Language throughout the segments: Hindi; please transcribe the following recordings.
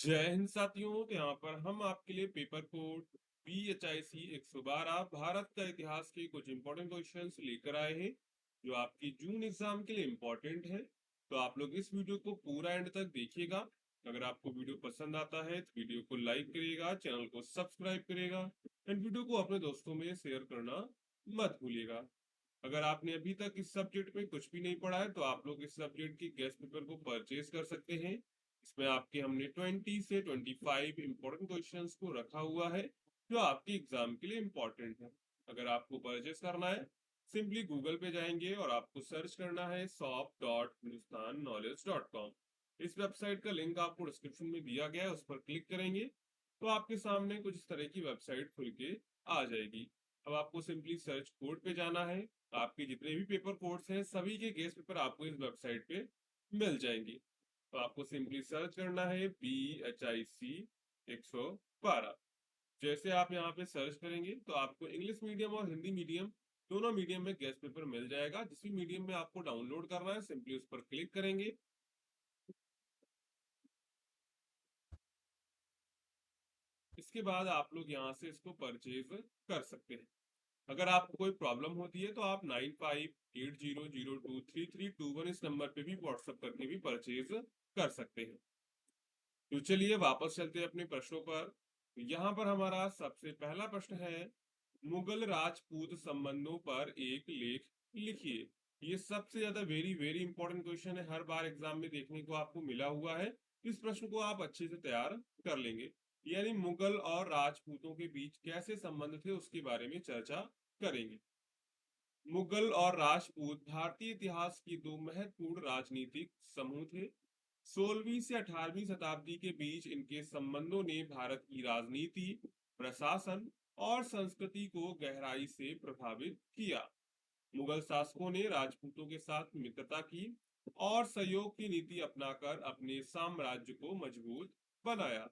जय हिंद साथियों। तो यहाँ पर हम आपके लिए पेपर कोड PHIC 112 भारत का इतिहास के कुछ इंपॉर्टेंट क्वेश्चंस लेकर आए हैं जो आपकी जून एग्जाम के लिए इंपॉर्टेंट है। तो आप लोग इस वीडियो को पूरा एंड तक देखिएगा। अगर आपको वीडियो पसंद आता है तो वीडियो को लाइक करिएगा, चैनल को सब्सक्राइब करिएगा एंड वीडियो को अपने दोस्तों में शेयर करना मत भूलिएगा। अगर आपने अभी तक इस सब्जेक्ट में कुछ भी नहीं पढ़ा है तो आप लोग इस सब्जेक्ट की गेस्ट पेपर को परचेज कर सकते हैं। इसमें आपके हमने 20 से 25 इंपॉर्टेंट क्वेश्चंस को रखा हुआ है जो आपके एग्जाम के लिए इंपॉर्टेंट है। अगर आपको परचेज करना है, सिंपली गूगल पे जाएंगे और आपको सर्च करना है shop.hindustannowledge.com। इस वेबसाइट का लिंक आपको डिस्क्रिप्शन में दिया गया है, उस पर क्लिक करेंगे तो आपके सामने कुछ इस तरह की वेबसाइट खुल के आ जाएगी। अब आपको सिंपली सर्च कोड पे जाना है। आपके जितने भी पेपर कोड्स हैं सभी के गेस्ट पेपर आपको इस वेबसाइट पे मिल जाएंगे। तो आपको सिंपली सर्च करना है PHIC 112। जैसे आप यहाँ पे सर्च करेंगे तो आपको इंग्लिश मीडियम और हिंदी मीडियम दोनों मीडियम में गेस्ट पेपर मिल जाएगा। जिस भी मीडियम में आपको डाउनलोड करना है सिंपली उस पर क्लिक करेंगे। इसके बाद आप लोग यहाँ से इसको परचेज कर सकते हैं। अगर आपको कोई प्रॉब्लम होती है तो आप 9580023321 इस नंबर पे भी व्हाट्सएप करके भी परचेज कर सकते हैं। तो चलिए वापस चलते हैं अपने प्रश्नों पर। यहाँ पर हमारा सबसे पहला प्रश्न है, मुगल राजपूत संबंधों पर एक लेख लिखिए। ये सबसे ज्यादा वेरी वेरी इंपॉर्टेंट क्वेश्चन है, हर बार एग्जाम में देखने को आपको मिला हुआ है। इस प्रश्न को आप अच्छे से तैयार कर लेंगे। यानी मुगल और राजपूतों के बीच कैसे संबंध थे उसके बारे में चर्चा करेंगे। मुगल और राजपूत भारतीय इतिहास की दो महत्वपूर्ण राजनीतिक समूह थे। 16वीं से 18वीं शताब्दी के बीच इनके संबंधों ने भारत की राजनीति, प्रशासन और संस्कृति को गहराई से प्रभावित किया। मुगल शासकों ने राजपूतों के साथ मित्रता की और सहयोग की नीति अपनाकर अपने साम्राज्य को मजबूत बनाया।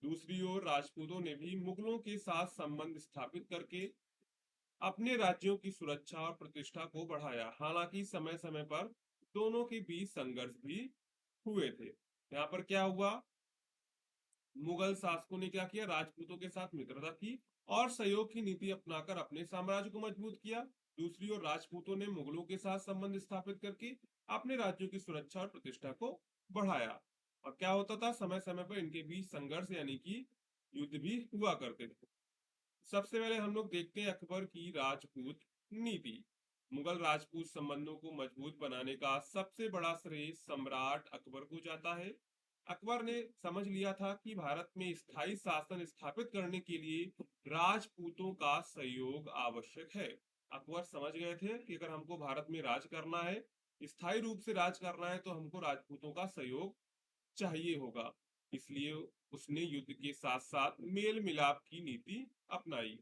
दूसरी ओर राजपूतों ने भी मुगलों के साथ संबंध स्थापित करके अपने राज्यों की सुरक्षा और प्रतिष्ठा को बढ़ाया। हालांकि समय समय पर दोनों के बीच संघर्ष भी हुए थे। यहाँ पर क्या हुआ, मुगल शासकों ने क्या किया, राजपूतों के साथ मित्रता की और सहयोग की नीति अपनाकर अपने साम्राज्य को मजबूत किया। दूसरी ओर राजपूतों ने मुगलों के साथ संबंध स्थापित करके अपने राज्यों की सुरक्षा और प्रतिष्ठा को बढ़ाया। और क्या होता था, समय समय पर इनके बीच संघर्ष यानी कि युद्ध भी हुआ करते थे। सबसे पहले हम लोग देखते हैं अकबर की राजपूत नीति। मुगल राजपूत संबंधों को मजबूत बनाने का सबसे बड़ा श्रेय सम्राट अकबर को जाता है। अकबर ने समझ लिया था कि भारत में स्थायी शासन स्थापित करने के लिए राजपूतों का सहयोग आवश्यक है। अकबर समझ गए थे कि अगर हमको भारत में राज करना है, स्थायी रूप से राज करना है, तो हमको राजपूतों का सहयोग चाहिए होगा। इसलिए उसने युद्ध के साथ साथ मेल मिलाप की नीति अपनाई।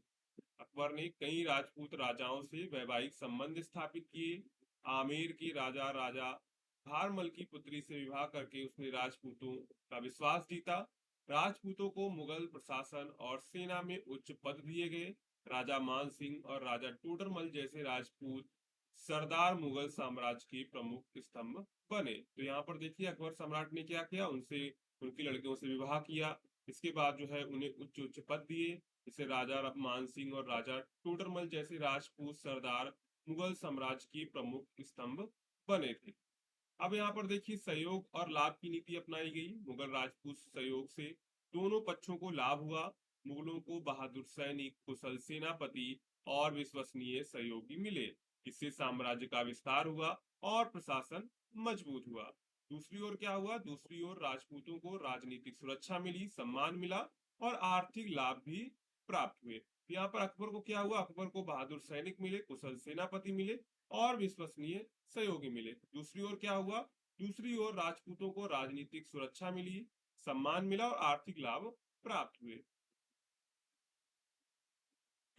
अकबर ने कई राजपूत राजाओं से वैवाहिक संबंध स्थापित किए। आमेर के राजा राजा भारमल की पुत्री से विवाह करके उसने राजपूतों का विश्वास जीता। राजपूतों को मुगल प्रशासन और सेना में उच्च पद दिए गए। राजा मान सिंह और राजा टोडरमल जैसे राजपूत सरदार मुगल साम्राज्य के प्रमुख स्तंभ बने। तो यहाँ पर देखिए अकबर सम्राट ने क्या किया, उनसे उनकी लड़कियों से विवाह किया। इसके बाद जो है उन्हें उच्च उच्च पद दिए। जैसे राजा मान सिंह और राजा टोडरमल जैसे राजपूत सरदार मुगल साम्राज्य के प्रमुख स्तंभ बने थे। अब यहाँ पर देखिए सहयोग और लाभ की नीति अपनाई गई। मुगल राजपूत सहयोग से दोनों पक्षों को लाभ हुआ। मुगलों को बहादुर सैनिक, कुशल सेनापति और विश्वसनीय सहयोगी मिले। इससे साम्राज्य का विस्तार हुआ और प्रशासन मजबूत हुआ। दूसरी ओर क्या हुआ, दूसरी ओर राजपूतों को राजनीतिक सुरक्षा मिली, सम्मान मिला और आर्थिक लाभ भी प्राप्त हुए। यहाँ पर अकबर को क्या हुआ, अकबर को बहादुर सैनिक मिले, कुशल सेनापति मिले और विश्वसनीय सहयोगी मिले। दूसरी ओर क्या हुआ, दूसरी ओर राजपूतों को राजनीतिक सुरक्षा मिली, सम्मान मिला और आर्थिक लाभ प्राप्त हुए।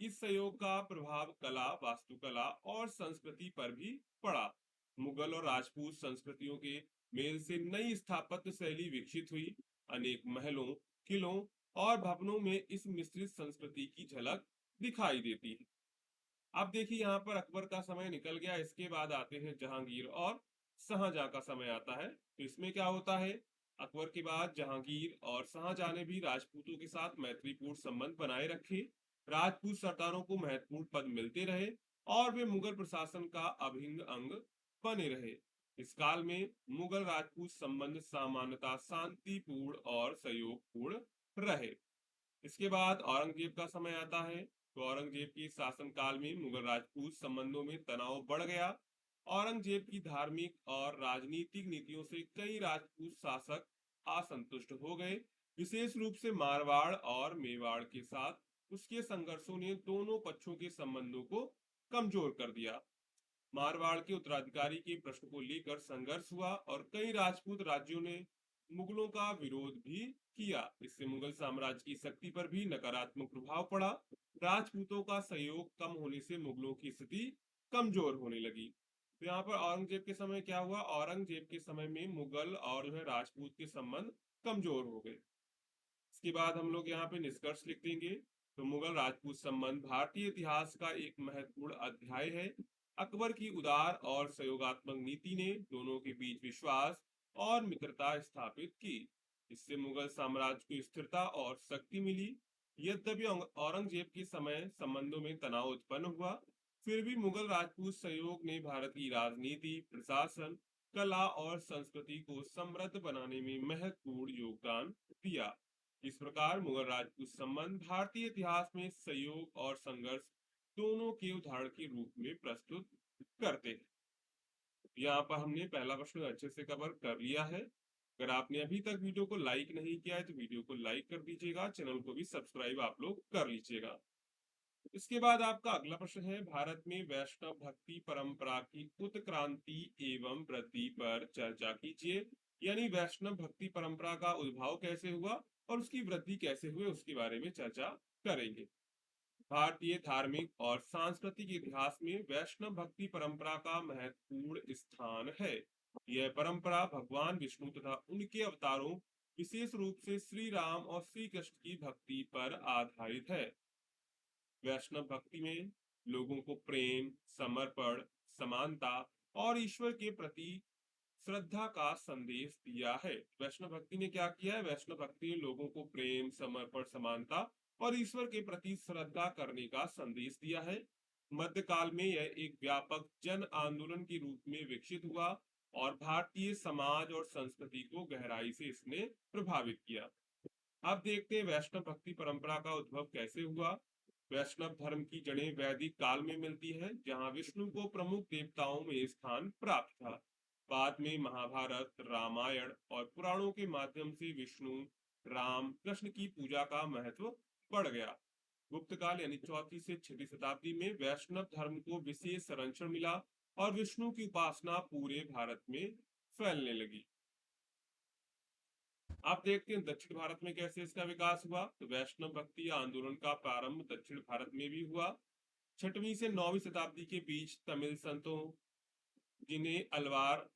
इस सहयोग का प्रभाव कला, वास्तुकला और संस्कृति पर भी पड़ा। मुगल और राजपूत संस्कृतियों के मेल से नई स्थापत्य शैली विकसित हुई। अनेक महलों, किलों और भवनों में इस मिश्रित संस्कृति की झलक दिखाई देती है। अब देखिए यहाँ पर अकबर का समय निकल गया, इसके बाद आते हैं जहांगीर और शाहजहां का समय आता है। तो इसमें क्या होता है, अकबर के बाद जहांगीर और शाहजहां ने भी राजपूतों के साथ मैत्रीपूर्ण संबंध बनाए रखे। राजपूत सरदारों को महत्वपूर्ण पद मिलते रहे और वे मुगल प्रशासन का अभिन्न अंग बने रहे। इस काल में मुगल राजपूत संबंध सामान्यतः शांतिपूर्ण और सहयोगपूर्ण रहे। इसके बाद औरंगजेब का समय आता है। तो औरंगजेब के शासनकाल में मुगल राजपूत संबंधों में तनाव बढ़ गया। औरंगजेब की धार्मिक और राजनीतिक नीतियों से कई राजपूत शासक असंतुष्ट हो गए। विशेष रूप से मारवाड़ और मेवाड़ के साथ उसके संघर्षों ने दोनों पक्षों के संबंधों को कमजोर कर दिया। मारवाड़ के उत्तराधिकारी के प्रश्न को लेकर संघर्ष हुआ और कई राजपूत राज्यों ने मुगलों का विरोध भी किया। इससे मुगल साम्राज्य की शक्ति पर भी नकारात्मक प्रभाव पड़ा। राजपूतों का सहयोग कम होने से मुगलों की स्थिति कमजोर होने लगी। तो यहाँ पर औरंगजेब के समय क्या हुआ, औरंगजेब के समय में मुगल और जो है राजपूत के संबंध कमजोर हो गए। इसके बाद हम लोग यहाँ पे निष्कर्ष लिख देंगे। तो मुगल राजपूत संबंध भारतीय इतिहास का एक महत्वपूर्ण अध्याय है। अकबर की उदार और सहयोगात्मक नीति ने दोनों के बीच विश्वास और मित्रता स्थापित की। इससे मुगल साम्राज्य को स्थिरता और शक्ति मिली। यद्यपि औरंगजेब के समय संबंधों में तनाव उत्पन्न हुआ, फिर भी मुगल राजपूत सहयोग ने भारत की राजनीति, प्रशासन, कला और संस्कृति को समृद्ध बनाने में महत्वपूर्ण योगदान दिया। इस प्रकार मुगल राजपूत संबंध भारतीय इतिहास में सहयोग और संघर्ष दोनों के उदाहरण के रूप में प्रस्तुत करते हैं। यहाँ पर हमने पहला प्रश्न अच्छे से कवर कर लिया है। अगर आपने अभी तक वीडियो को लाइक नहीं किया है तो वीडियो को लाइक कर दीजिएगा, चैनल को भी सब्सक्राइब आप लोग कर लीजिएगा। इसके बाद आपका अगला प्रश्न है, भारत में वैष्णव भक्ति परंपरा की उत्क्रांति एवं वृद्धि पर चर्चा कीजिए। यानी वैष्णव भक्ति परंपरा का उद्भव कैसे हुआ और उसकी वृद्धि कैसे हुई, उसके बारे में चर्चा करेंगे। भारतीय धार्मिक और सांस्कृतिक इतिहास में वैष्णव भक्ति परंपरा का महत्वपूर्ण स्थान है। यह परंपरा भगवान विष्णु तथा उनके अवतारों, विशेष रूप से श्री राम और श्री कृष्ण की भक्ति पर आधारित है। वैष्णव भक्ति में लोगों को प्रेम, समर्पण, समानता और ईश्वर के प्रति श्रद्धा का संदेश दिया है। वैष्णव भक्ति ने क्या किया है, वैष्णव भक्ति ने लोगों को प्रेम, समर्पण, समानता और ईश्वर के प्रति श्रद्धा करने का संदेश दिया है। मध्यकाल में यह एक व्यापक जन आंदोलन के रूप में विकसित हुआ और भारतीय समाज और संस्कृति को गहराई से इसने प्रभावित किया। अब देखते हैं वैष्णव भक्ति परंपरा का उद्भव कैसे हुआ। वैष्णव धर्म की जड़ें वैदिक काल में मिलती है, जहां विष्णु को प्रमुख देवताओं में स्थान प्राप्त था। बाद में महाभारत, रामायण और पुराणों के माध्यम से विष्णु, राम, कृष्ण की पूजा का महत्व बढ़ गया। गुप्त काल यानी 4वीं से 6वीं शताब्दी में वैष्णव धर्म को विशेष संरक्षण मिला और विष्णु की उपासना पूरे भारत में फैलने लगी। आप देखते हैं दक्षिण भारत में कैसे इसका विकास हुआ। तो वैष्णव भक्ति आंदोलन का प्रारंभ दक्षिण भारत में भी हुआ। 6वीं से 9वीं शताब्दी के बीच तमिल संतों, जिन्हें अलवार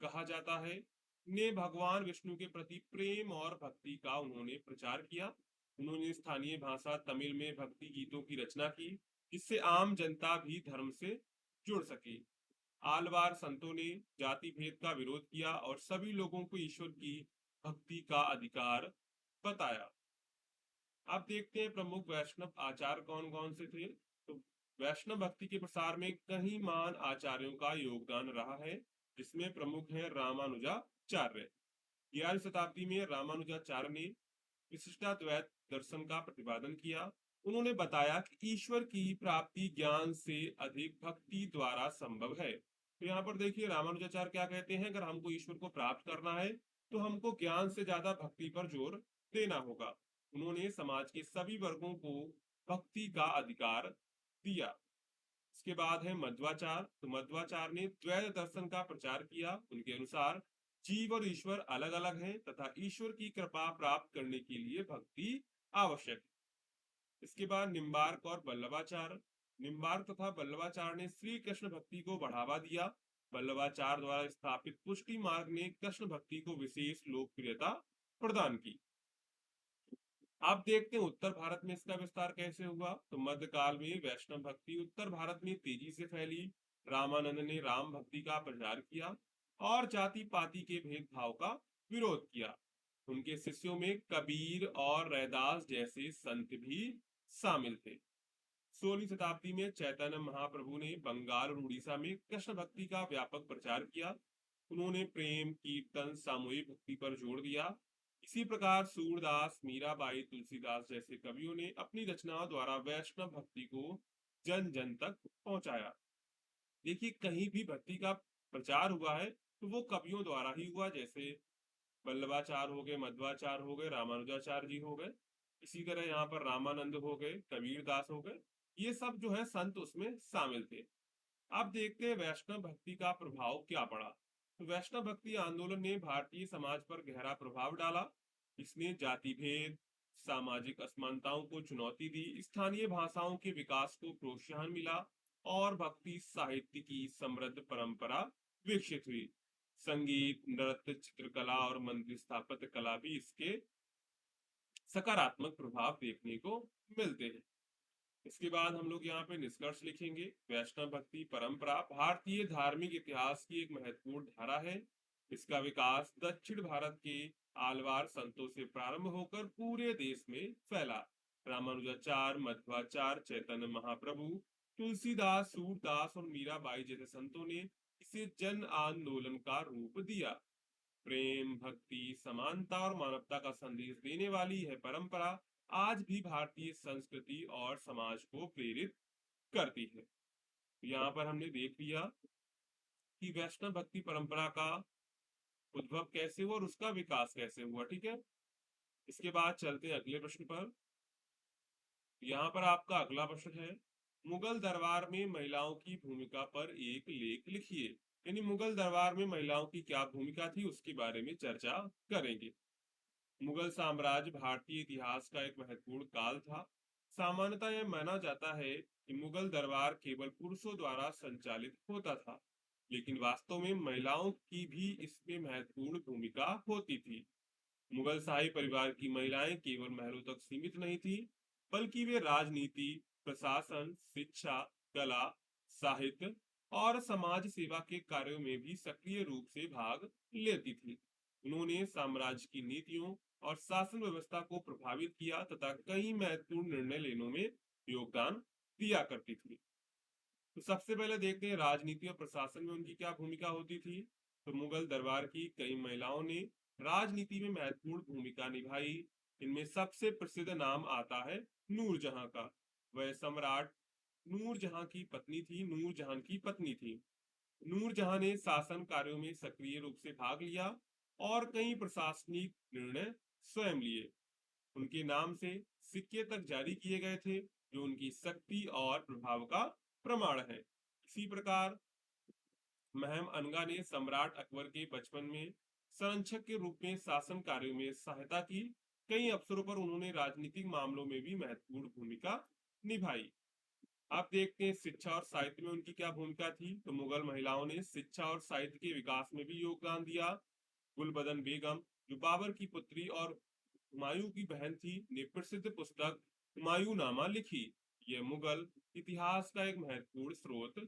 कहा जाता है, ने भगवान विष्णु के प्रति प्रेम और भक्ति का उन्होंने प्रचार किया। उन्होंने स्थानीय भाषा तमिल में भक्ति गीतों की रचना की, जिससे आम जनता भी धर्म से जुड़ सके। आलवार संतों ने जाति भेद का विरोध किया और सभी लोगों को ईश्वर की भक्ति का अधिकार बताया। अब देखते हैं प्रमुख वैष्णव आचार्य कौन कौन से थे। तो वैष्णव भक्ति के प्रसार में कई महान आचार्यों का योगदान रहा है, जिसमें प्रमुख है रामानुजाचार्य। 11वीं शताब्दी में रामानुजाचार्य ने विशिष्टाद्वैत दर्शन का प्रतिपादन किया। उन्होंने बताया कि ईश्वर की प्राप्ति ज्ञान से अधिक भक्ति द्वारा संभव है। तो यहाँ पर देखिए रामानुजाचार्य क्या कहते हैं, अगर हमको ईश्वर को प्राप्त करना है तो हमको ज्ञान से ज्यादा भक्ति पर जोर देना होगा। उन्होंने समाज के सभी वर्गों को भक्ति का अधिकार दिया। इसके बाद है मध्वाचार्य। तो मध्वाचार्य ने द्वैत दर्शन का प्रचार किया। उनके अनुसार जीव और ईश्वर अलग अलग हैं तथा ईश्वर की कृपा प्राप्त करने के लिए भक्ति आवश्यक है। इसके बाद निम्बार्क और वल्लभाचार्य। निम्बार्क तथा वल्लभाचार्य ने श्री कृष्ण भक्ति को बढ़ावा दिया। वल्लभाचार्य द्वारा स्थापित पुष्टि मार्ग ने कृष्ण भक्ति को विशेष लोकप्रियता प्रदान की। आप देखते हैं उत्तर भारत में इसका विस्तार कैसे हुआ। तो मध्यकाल में वैष्णव भक्ति उत्तर भारत में तेजी से फैली। रामानंद ने राम भक्ति का प्रचार किया और जाति पाति के भेदभाव का विरोध किया। उनके शिष्यों में कबीर और रैदास जैसे संत भी शामिल थे। 16वीं शताब्दी में चैतन्य महाप्रभु ने बंगाल और उड़ीसा में कृष्ण भक्ति का व्यापक प्रचार किया। उन्होंने प्रेम, कीर्तन, सामूहिक भक्ति पर जोर दिया। इसी प्रकार सूरदास, मीराबाई, तुलसीदास जैसे कवियों ने अपनी रचनाओं द्वारा वैष्णव भक्ति को जन जन तक पहुंचाया। देखिए, कहीं भी भक्ति का प्रचार हुआ है तो वो कवियों द्वारा ही हुआ, जैसे वल्लभाचार्य हो गए, मध्वाचार्य हो गए, रामानुजाचार्य जी हो गए। इसी तरह यहाँ पर रामानंद हो गए, कबीर दास हो गए। ये सब जो है संत उसमें शामिल थे। अब देखते हैं वैष्णव भक्ति का प्रभाव क्या पड़ा। तो वैष्णव भक्ति आंदोलन ने भारतीय समाज पर गहरा प्रभाव डाला। इसने जाति भेद, सामाजिक असमानताओं को चुनौती दी, स्थानीय भाषाओं के विकास को प्रोत्साहन मिला और भक्ति साहित्य की समृद्ध परंपरा विकसित हुई। संगीत, नृत्य, चित्रकला और मंदिर स्थापत्य कला भी इसके सकारात्मक प्रभाव देखने को मिलते हैं। इसके बाद हम लोग यहाँ पे निष्कर्ष लिखेंगे। वैष्णव भक्ति परंपरा भारतीय धार्मिक इतिहास की एक महत्वपूर्ण धारा है। इसका विकास दक्षिण भारत के आलवार संतों से प्रारंभ होकर पूरे देश में फैला। रामानुजाचार्य, मध्वाचार्य, चैतन्य महाप्रभु, तुलसीदास, सूरदास और मीराबाई जैसे संतों ने इसे जन आंदोलन का रूप दिया। प्रेम, भक्ति, समानता और मानवता का संदेश देने वाली यह परंपरा आज भी भारतीय संस्कृति और समाज को प्रेरित करती है। यहाँ पर हमने देख लिया कि वैष्णव भक्ति परंपरा का उद्भव कैसे हुआ और उसका विकास कैसे हुआ। ठीक है, इसके बाद चलते हैं अगले प्रश्न पर। यहाँ पर आपका अगला प्रश्न है, मुगल दरबार में महिलाओं की भूमिका पर एक लेख लिखिए। यानी मुगल दरबार में महिलाओं की क्या भूमिका थी उसके बारे में चर्चा करेंगे। मुगल साम्राज्य भारतीय इतिहास का एक महत्वपूर्ण काल था। सामान्यतः यह माना जाता है कि मुगल दरबार केवल पुरुषों द्वारा संचालित होता था, लेकिन वास्तव में महिलाओं की भी इसमें महत्वपूर्ण भूमिका होती थी। मुगल शाही परिवार की महिलाएं केवल महलों तक सीमित नहीं थी, बल्कि वे राजनीति, प्रशासन, शिक्षा, कला, साहित्य और समाज सेवा के कार्यों में भी सक्रिय रूप से भाग लेती थी। उन्होंने साम्राज्य की नीतियों और शासन व्यवस्था को प्रभावित किया तथा कई महत्वपूर्ण निर्णय लेने में योगदान दिया करती थी। तो सबसे पहले देखते हैं राजनीति और प्रशासन में उनकी क्या भूमिका होती थी। तो मुगल दरबार की कई महिलाओं ने राजनीति में महत्वपूर्ण भूमिका निभाई। इनमें सबसे प्रसिद्ध नाम आता है नूरजहां का। वह सम्राट नूरजहां की पत्नी थी। नूरजहां की पत्नी थी। नूरजहां ने शासन कार्यों में सक्रिय रूप से भाग लिया और कई प्रशासनिक निर्णय स्वयं लिए। उनके नाम से सिक्के तक जारी किए गए थे, जो उनकी शक्ति और प्रभाव का प्रमाण है। इसी प्रकार महम अनगा ने सम्राट अकबर के बचपन में संरक्षक के रूप में शासन कार्यों में सहायता की। कई अवसरों पर उन्होंने राजनीतिक मामलों में भी महत्वपूर्ण भूमिका निभाई। आप देखते हैं शिक्षा और साहित्य में उनकी क्या भूमिका थी। तो मुगल महिलाओं ने शिक्षा और साहित्य के विकास में भी योगदान दिया। गुलबदन बेगम, जो बाबर की पुत्री और हुमायूं की बहन थी, ने प्रसिद्ध पुस्तक हुमायूंनामा लिखी। यह मुगल इतिहास का एक महत्वपूर्ण स्रोत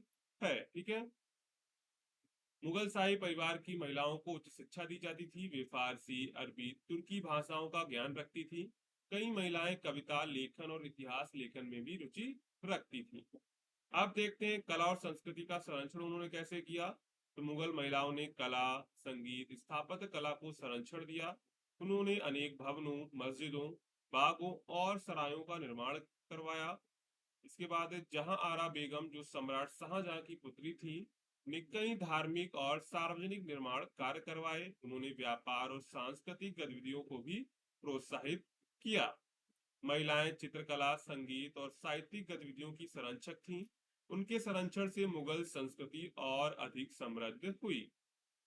है। ठीक है, मुगल शाही परिवार की महिलाओं को उच्च शिक्षा दी जाती थी। वे फारसी, अरबी, तुर्की भाषाओं का ज्ञान रखती थी। कई महिलाएं कविता लेखन और इतिहास लेखन में भी रुचि रखती थी। अब देखते हैं कला और संस्कृति का संरक्षण उन्होंने कैसे किया। तो मुगल महिलाओं ने कला, संगीत, स्थापत्य कला को संरक्षण दिया। उन्होंने अनेक भवनों, मस्जिदों, बागों और सरायों का निर्माण करवाया। इसके बाद जहां आरा बेगम, जो सम्राट शाहजहां की पुत्री थी, ने कई धार्मिक और सार्वजनिक निर्माण कार्य करवाए। उन्होंने व्यापार और सांस्कृतिक गतिविधियों को भी प्रोत्साहित किया। महिलाएं चित्रकला, संगीत और साहित्यिक गतिविधियों की संरक्षक थीं। उनके संरक्षण से मुगल संस्कृति और अधिक समृद्ध हुई।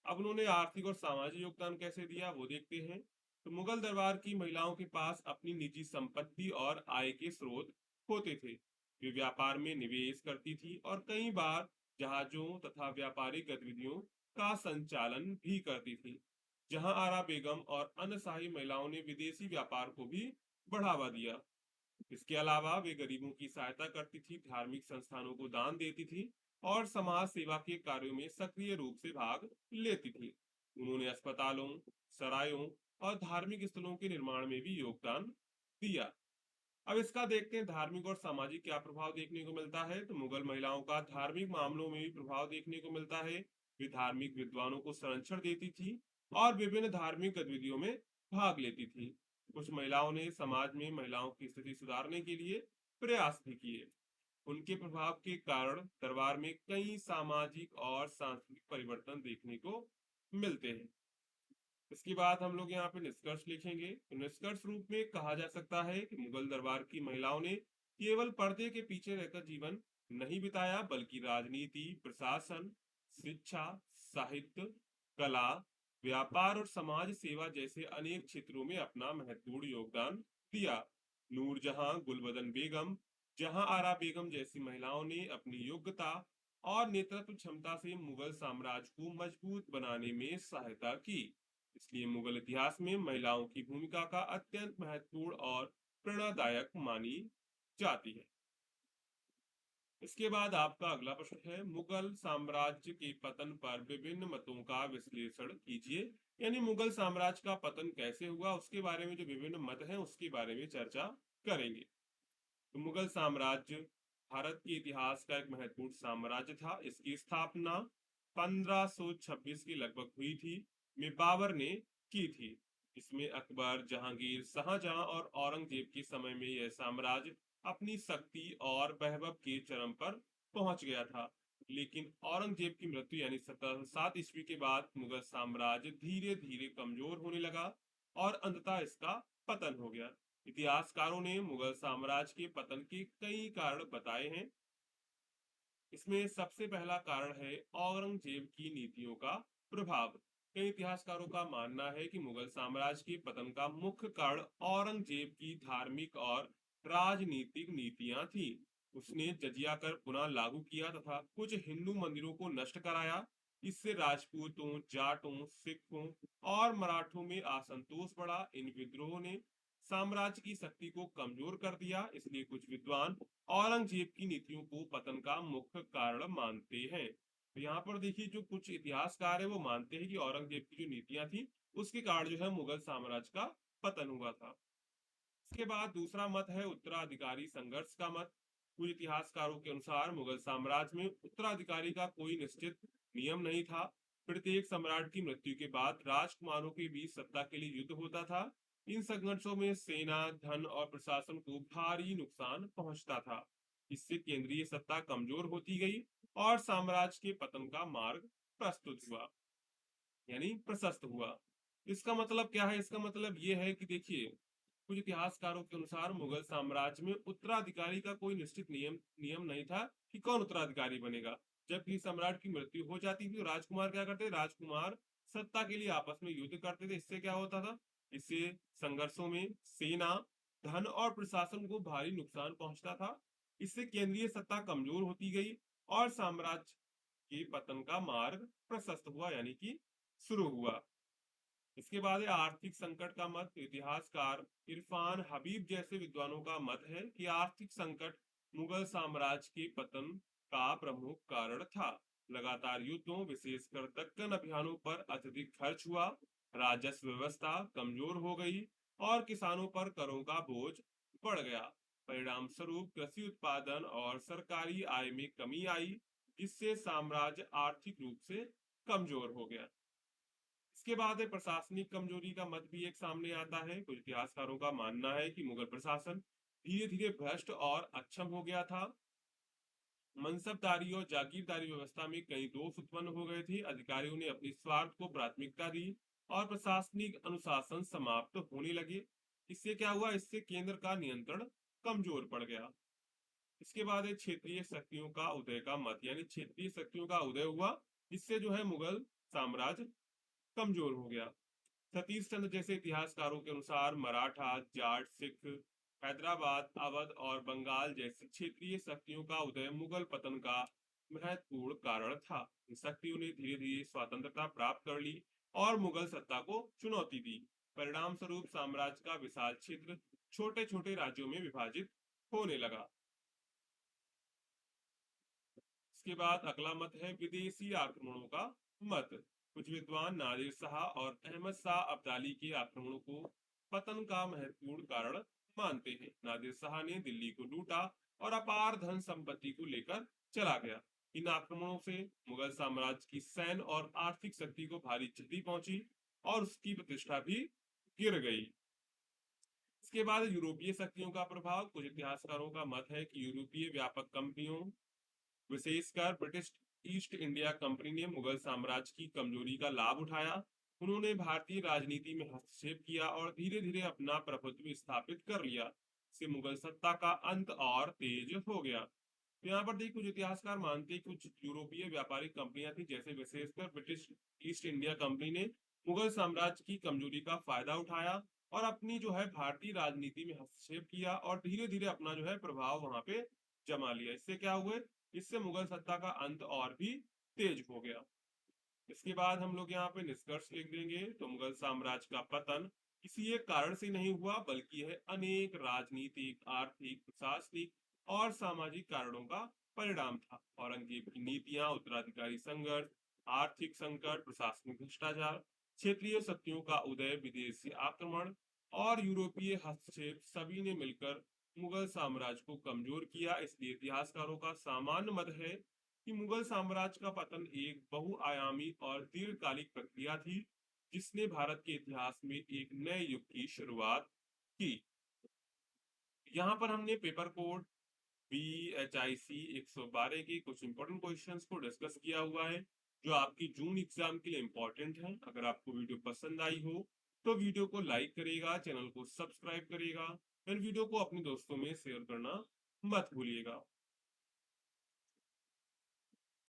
अब उन्होंने आर्थिक और सामाजिक योगदान कैसे दिया वो देखते हैं। तो मुगल दरबार की महिलाओं के पास अपनी निजी संपत्ति और आय के स्रोत होते थे। वे व्यापार में निवेश करती थी और कई बार जहाजों तथा व्यापारिक गतिविधियों का संचालन भी करती थी। जहां आरा बेगम और अन्य शाही महिलाओं ने विदेशी व्यापार को भी बढ़ावा दिया। इसके अलावा वे गरीबों की सहायता करती थी, धार्मिक संस्थानों को दान देती थी और समाज सेवा के कार्यों में सक्रिय रूप से भाग लेती थी। उन्होंने अस्पतालों, सरायों और धार्मिक स्थलों के निर्माण में भी योगदान दिया। अब इसका देखते हैं धार्मिक और सामाजिक क्या प्रभाव देखने को मिलता है। तो मुगल महिलाओं का धार्मिक मामलों में भी प्रभाव देखने को मिलता है। वे धार्मिक विद्वानों को संरक्षण देती थी और विभिन्न धार्मिक गतिविधियों में भाग लेती थी। कुछ महिलाओं ने समाज में महिलाओं की स्थिति सुधारने के लिए प्रयास भी किए। उनके प्रभाव के कारण दरबार में कई सामाजिक और सांस्कृतिक परिवर्तन देखने को मिलते हैं। इसके बाद हम लोग यहाँ पे निष्कर्ष लिखेंगे। तो निष्कर्ष रूप में कहा जा सकता है कि मुगल दरबार की महिलाओं ने केवल पर्दे के पीछे रहकर जीवन नहीं बिताया, बल्कि राजनीति, प्रशासन, शिक्षा, साहित्य, कला, व्यापार और समाज सेवा जैसे अनेक क्षेत्रों में अपना महत्वपूर्ण योगदान दिया। नूरजहां, गुलबदन बेगम, जहां आरा बेगम जैसी महिलाओं ने अपनी योग्यता और नेतृत्व क्षमता से मुगल साम्राज्य को मजबूत बनाने में सहायता की। इसलिए मुगल इतिहास में महिलाओं की भूमिका का अत्यंत महत्वपूर्ण और प्रेरणादायक मानी जाती है। इसके बाद आपका अगला प्रश्न है, मुगल साम्राज्य के पतन पर विभिन्न मतों का विश्लेषण कीजिए। यानी मुगल साम्राज्य का पतन कैसे हुआ, उसके बारे में जो विभिन्न मत हैं उसके बारे में चर्चा करेंगे। तो मुगल साम्राज्य भारत के इतिहास का एक महत्वपूर्ण साम्राज्य था। इसकी स्थापना 1526 के लगभग हुई थी, में बाबर ने की थी। इसमें अकबर, जहांगीर, शाहजहां और औरंगजेब के समय में यह साम्राज्य अपनी शक्ति और वैभव के चरम पर पहुंच गया था। लेकिन औरंगजेब की मृत्यु यानी 1707 ईस्वी के बाद मुगल साम्राज्य धीरे धीरे कमजोर होने लगा और अंततः इसका पतन हो गया। इतिहासकारों ने मुगल साम्राज्य के पतन के कई कारण बताए हैं। इसमें सबसे पहला कारण है औरंगजेब की नीतियों का प्रभाव। कई इतिहासकारों का मानना है कि मुगल साम्राज्य के पतन का मुख्य कारण औरंगजेब की धार्मिक और राजनीतिक नीतियां थी। उसने जजिया कर पुनः लागू किया तथा कुछ हिंदू मंदिरों को नष्ट कराया। इससे राजपूतों, जाटों, सिखों और मराठों में असंतोष बढ़ा। इन विद्रोहों ने साम्राज्य की शक्ति को कमजोर कर दिया। इसलिए कुछ विद्वान औरंगजेब की नीतियों को पतन का मुख्य कारण मानते हैं। तो यहाँ पर देखिए, जो कुछ इतिहासकार है वो मानते हैं कि औरंगजेब की जो नीतियां थी उसके कारण जो है मुगल साम्राज्य का पतन हुआ था। इसके बाद दूसरा मत है उत्तराधिकारी संघर्ष का मत। कुछ इतिहासकारों के अनुसार मुगल साम्राज्य में उत्तराधिकारी का कोई निश्चित नियम नहीं था। प्रत्येक सम्राट की मृत्यु के बाद राजकुमारों के बीच सत्ता के लिए युद्ध होता था। इन संघर्षों में सेना, धन और प्रशासन को भारी नुकसान पहुंचता था। इससे केंद्रीय सत्ता कमजोर होती गई और साम्राज्य के पतन का मार्ग प्रस्तुत हुआ, यानी प्रशस्त हुआ। इसका मतलब क्या है? इसका मतलब ये है कि देखिए, कुछ इतिहासकारों के अनुसार मुगल साम्राज्य में उत्तराधिकारी का कोई निश्चित नियम नियम नहीं था कि कौन उत्तराधिकारी बनेगा। जब किसी सम्राट की मृत्यु हो जाती थी तो राजकुमार क्या करते? राजकुमार सत्ता के लिए आपस में युद्ध करते थे। इससे क्या होता था? इससे संघर्षों में सेना, धन और प्रशासन को भारी नुकसान पहुंचता था। इससे केंद्रीय सत्ता कमजोर होती गई और साम्राज्य के पतन का मार्ग प्रशस्त हुआ, यानी कि शुरू हुआ। इसके बाद है आर्थिक संकट का मत। इतिहासकार इरफान हबीब जैसे विद्वानों का मत है कि आर्थिक संकट मुगल साम्राज्य के पतन का प्रमुख कारण था। लगातार युद्धों, विशेषकर दक्कन अभियानों पर अत्यधिक खर्च हुआ, राजस्व व्यवस्था कमजोर हो गई और किसानों पर करों का बोझ बढ़ गया। परिणाम स्वरूप कृषि उत्पादन और सरकारी आय में कमी आई, जिससे साम्राज्य आर्थिक रूप से कमजोर हो गया। इसके बाद है प्रशासनिक कमजोरी का मत भी एक सामने आता है। कुछ इतिहासकारों का मानना है कि मुगल प्रशासन धीरे धीरे भ्रष्ट और अक्षम हो गया था। मनसबदारी और जागीरदारी व्यवस्था में कई दोष उत्पन्न हो गए थे। अधिकारियों ने अपनी स्वार्थ को प्राथमिकता दी और प्रशासनिक अनुशासन समाप्त होने लगे। इससे क्या हुआ? इससे केंद्र का नियंत्रण कमजोर पड़ गया। इसके बाद है क्षेत्रीय शक्तियों का उदय का मत, यानी क्षेत्रीय शक्तियों का उदय हुआ, इससे जो है मुगल साम्राज्य कमजोर हो गया। सतीश चंद्र जैसे इतिहासकारों के अनुसार मराठा, जाट, सिख, हैदराबाद, अवध और बंगाल जैसी क्षेत्रीय शक्तियों का उदय मुगल पतन का महत्वपूर्ण कारण था। इन शक्तियों ने धीरे धीरे स्वतंत्रता प्राप्त कर ली और मुगल सत्ता को चुनौती दी। परिणाम स्वरूप साम्राज्य का विशाल क्षेत्र छोटे छोटे राज्यों में विभाजित होने लगा। इसके बाद अगला मत है विदेशी आक्रमणों का मत। कुछ विद्वान नादिर शाह और अहमद शाह अब्दाली के आक्रमणों को पतन का महत्वपूर्ण कारण मानते हैं। नादिर शाह ने दिल्ली को लूटा और अपार धन संपत्ति को लेकर चला गया। इन आक्रमणों से मुगल साम्राज्य की सैन्य और आर्थिक शक्ति को भारी क्षति पहुंची और उसकी प्रतिष्ठा भी गिर गई। इसके बाद यूरोपीय शक्तियों का प्रभाव। कुछ इतिहासकारों का मत है कि यूरोपीय व्यापक कंपनियों, विशेषकर ब्रिटिश ईस्ट इंडिया कंपनी ने मुगल साम्राज्य की कमजोरी का लाभ उठाया। उन्होंने भारतीय राजनीति में हस्तक्षेप किया और धीरे धीरे अपना प्रभुत्व स्थापित कर लिया। इससे मुगल सत्ता का अंत और तेज हो गया। तो यहाँ पर देखिए, कुछ इतिहासकार मानते हैं कि कुछ यूरोपीय व्यापारिक कंपनियां थी, जैसे विशेषकर ब्रिटिश ईस्ट इंडिया कंपनी ने मुगल साम्राज्य की कमजोरी का फायदा उठाया और अपनी जो है भारतीय राजनीति में हस्तक्षेप किया और धीरे धीरे अपना जो है प्रभाव वहां पे जमा लिया। इससे क्या हुए, इससे मुगल सत्ता का अंत और भी तेज हो गया। इसके बाद हम लोग यहाँ पे निष्कर्ष लिख देंगे। तो मुगल साम्राज्य का पतन किसी एक कारण से नहीं हुआ, बल्कि यह अनेक राजनीतिक, आर्थिक, प्रशासनिक और सामाजिक कारणों का परिणाम था। औरंगजेब की नीतियां, उत्तराधिकारी संघर्ष, आर्थिक संकट, प्रशासनिक भ्रष्टाचार, क्षेत्रीय शक्तियों का उदय, विदेशी आक्रमण और यूरोपीय हस्तक्षेप सभी ने मिलकर मुगल साम्राज्य को कमजोर किया। इसलिए इतिहासकारों का सामान्य मत है कि मुगल साम्राज्य का पतन एक बहुआयामी और दीर्घकालिक प्रक्रिया थी, जिसने भारत के इतिहास में एक नए युग की शुरुआत की। यहाँ पर हमने पेपर कोड BHIC 112 के कुछ इंपॉर्टेंट क्वेश्चंस को डिस्कस किया हुआ है, जो आपकी जून एग्जाम के लिए इंपॉर्टेंट है। अगर आपको वीडियो पसंद आई हो तो वीडियो को लाइक करेगा, चैनल को सब्सक्राइब करेगा और वीडियो को अपने दोस्तों में शेयर करना मत भूलिएगा।